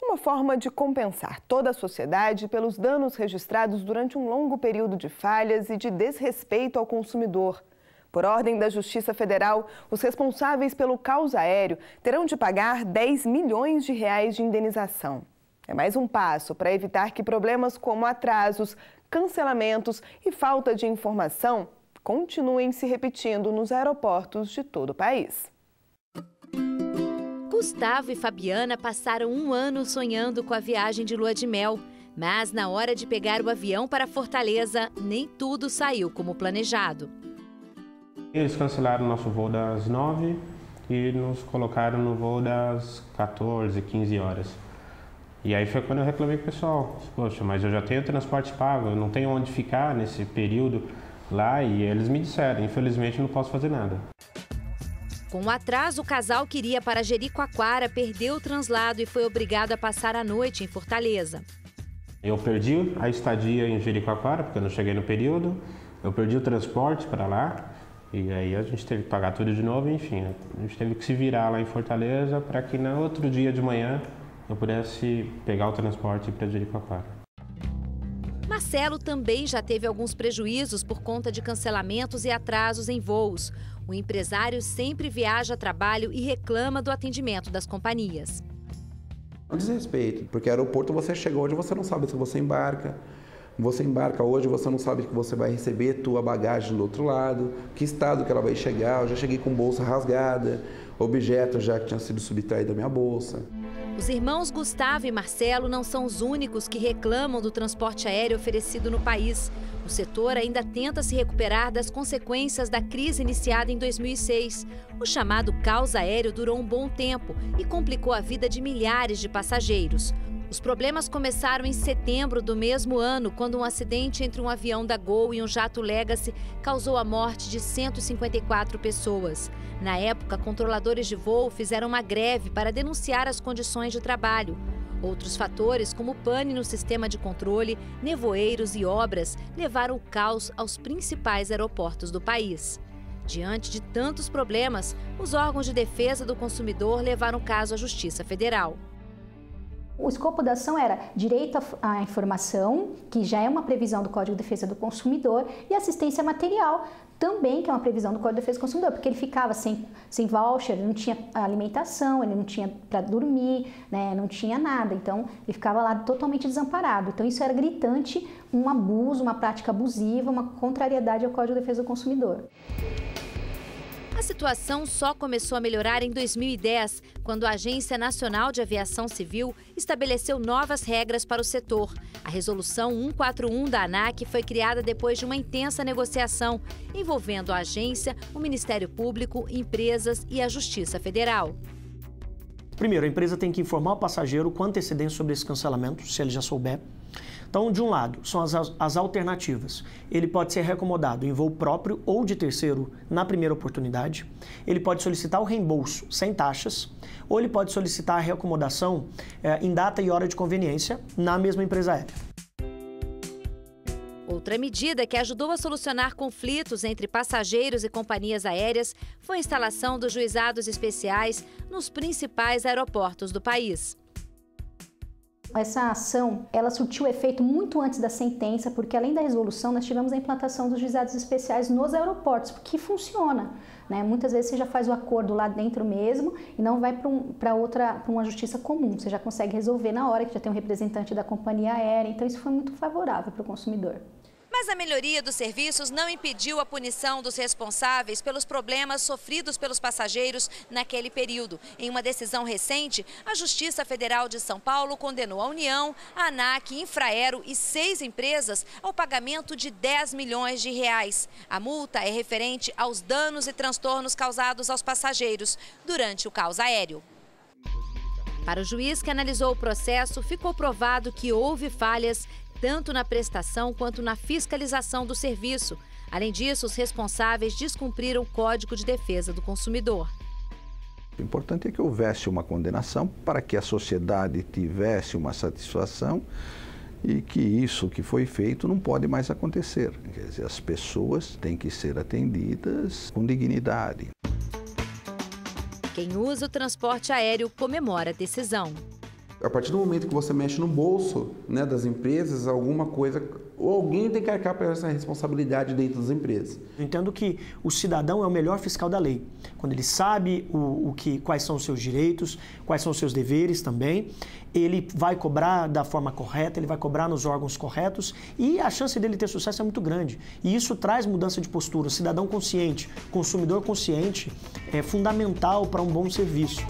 Uma forma de compensar toda a sociedade pelos danos registrados durante um longo período de falhas e de desrespeito ao consumidor. Por ordem da Justiça Federal, os responsáveis pelo caos aéreo terão de pagar 10 milhões de reais de indenização. É mais um passo para evitar que problemas como atrasos, cancelamentos e falta de informação continuem se repetindo nos aeroportos de todo o país. Gustavo e Fabiana passaram um ano sonhando com a viagem de lua de mel. Mas na hora de pegar o avião para Fortaleza, nem tudo saiu como planejado. Eles cancelaram nosso voo das 9 e nos colocaram no voo das 14, 15 horas. E aí foi quando eu reclamei com o pessoal. Poxa, mas eu já tenho transporte pago, eu não tenho onde ficar nesse período lá. E eles me disseram, infelizmente não posso fazer nada. Com o atraso, o casal que iria para Jericoacoara perdeu o translado e foi obrigado a passar a noite em Fortaleza. Eu perdi a estadia em Jericoacoara, porque eu não cheguei no período. Eu perdi o transporte para lá. E aí a gente teve que pagar tudo de novo, enfim. A gente teve que se virar lá em Fortaleza para que no outro dia de manhã eu pudesse pegar o transporte e ir para Jericoacoara. Marcelo também já teve alguns prejuízos por conta de cancelamentos e atrasos em voos. O empresário sempre viaja a trabalho e reclama do atendimento das companhias. É um desrespeito, porque aeroporto você chega hoje, você não sabe se você embarca. Você embarca hoje, você não sabe que você vai receber tua bagagem do outro lado, que estado que ela vai chegar. Eu já cheguei com bolsa rasgada, objeto já que tinha sido subtraído da minha bolsa. Os irmãos Gustavo e Marcelo não são os únicos que reclamam do transporte aéreo oferecido no país. O setor ainda tenta se recuperar das consequências da crise iniciada em 2006. O chamado caos aéreo durou um bom tempo e complicou a vida de milhares de passageiros. Os problemas começaram em setembro do mesmo ano, quando um acidente entre um avião da Gol e um jato Legacy causou a morte de 154 pessoas. Na época, controladores de voo fizeram uma greve para denunciar as condições de trabalho. Outros fatores, como pane no sistema de controle, nevoeiros e obras, levaram o caos aos principais aeroportos do país. Diante de tantos problemas, os órgãos de defesa do consumidor levaram o caso à Justiça Federal. O escopo da ação era direito à informação, que já é uma previsão do Código de Defesa do Consumidor, e assistência material, também, que é uma previsão do Código de Defesa do Consumidor, porque ele ficava sem voucher, ele não tinha alimentação, ele não tinha para dormir, né, não tinha nada, então ele ficava lá totalmente desamparado. Então isso era gritante, um abuso, uma prática abusiva, uma contrariedade ao Código de Defesa do Consumidor. A situação só começou a melhorar em 2010, quando a Agência Nacional de Aviação Civil estabeleceu novas regras para o setor. A Resolução 141 da ANAC foi criada depois de uma intensa negociação, envolvendo a agência, o Ministério Público, empresas e a Justiça Federal. Primeiro, a empresa tem que informar o passageiro com antecedência sobre esse cancelamento, se ele já souber. Então, de um lado, são as alternativas. Ele pode ser reacomodado em voo próprio ou de terceiro na primeira oportunidade. Ele pode solicitar o reembolso sem taxas, ou ele pode solicitar a reacomodação em data e hora de conveniência na mesma empresa aérea. Outra medida que ajudou a solucionar conflitos entre passageiros e companhias aéreas foi a instalação dos juizados especiais nos principais aeroportos do país. Essa ação, ela surtiu efeito muito antes da sentença, porque além da resolução, nós tivemos a implantação dos juizados especiais nos aeroportos, porque funciona, né? Muitas vezes você já faz o acordo lá dentro mesmo e não vai para uma justiça comum, você já consegue resolver na hora que já tem um representante da companhia aérea, então isso foi muito favorável para o consumidor. Mas a melhoria dos serviços não impediu a punição dos responsáveis pelos problemas sofridos pelos passageiros naquele período. Em uma decisão recente, a Justiça Federal de São Paulo condenou a União, a ANAC, Infraero e 6 empresas ao pagamento de 10 milhões de reais. A multa é referente aos danos e transtornos causados aos passageiros durante o caos aéreo. Para o juiz que analisou o processo, ficou provado que houve falhas tanto na prestação quanto na fiscalização do serviço. Além disso, os responsáveis descumpriram o Código de Defesa do Consumidor. O importante é que houvesse uma condenação para que a sociedade tivesse uma satisfação e que isso que foi feito não pode mais acontecer. Quer dizer, as pessoas têm que ser atendidas com dignidade. Quem usa o transporte aéreo comemora a decisão. A partir do momento que você mexe no bolso, né, das empresas, alguma coisa, ou alguém tem que arcar por essa responsabilidade dentro das empresas. Eu entendo que o cidadão é o melhor fiscal da lei. Quando ele sabe quais são os seus direitos, quais são os seus deveres também, ele vai cobrar da forma correta, ele vai cobrar nos órgãos corretos e a chance dele ter sucesso é muito grande. E isso traz mudança de postura. O cidadão consciente, consumidor consciente é fundamental para um bom serviço.